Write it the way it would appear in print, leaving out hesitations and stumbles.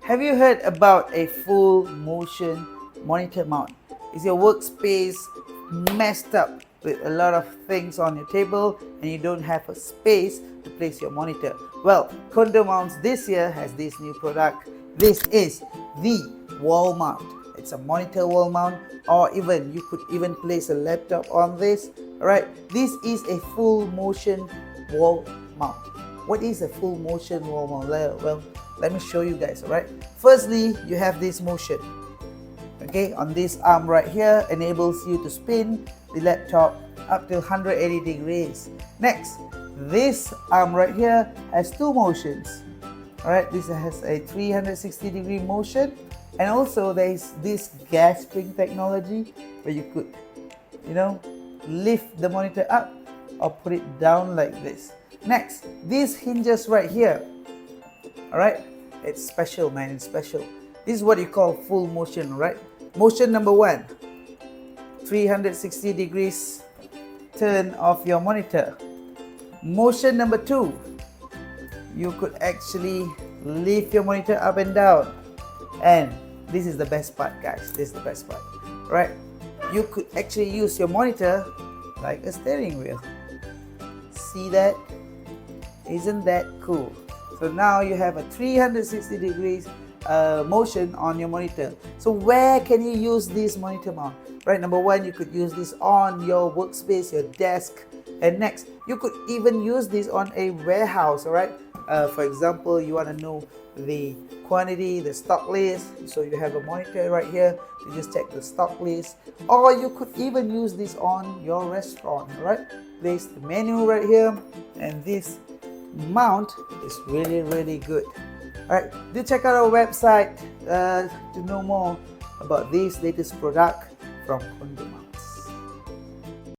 Have you heard about a full motion monitor mount? Is your workspace messed up with a lot of things on your table and you don't have a space to place your monitor? Well, CondoMounts this year has this new product. This is the wall mount. It's a monitor wall mount, or even you could even place a laptop on this. Alright, this is a full motion wall mount. What is a full motion wall mount? Well, let me show you guys. Alright, firstly, you have this motion. Okay, on this arm right here enables you to spin the laptop up to 180 degrees. Next, this arm right here has two motions. Alright, this has a 360 degree motion, and also there is this gas spring technology where you could, lift the monitor up or put it down like this. Next, these hinges right here. Alright, it's special, man, it's special. This is what you call full motion, right? Motion number one, 360 degrees turn of your monitor. Motion number two, you could actually lift your monitor up and down. And this is the best part, guys. This is the best part, right? You could actually use your monitor like a steering wheel. See that? Isn't that cool? So now you have a 360 degrees motion on your monitor. So where can you use this monitor mount? Right, number one, you could use this on your workspace, your desk, and next, you could even use this on a warehouse. All right, for example, you want to know the quantity, the stock list, so you have a monitor right here to just check the stock list, or you could even use this on your restaurant. All right, place the menu right here, and this mount is really good. Alright, do check out our website to know more about this latest product from Condo.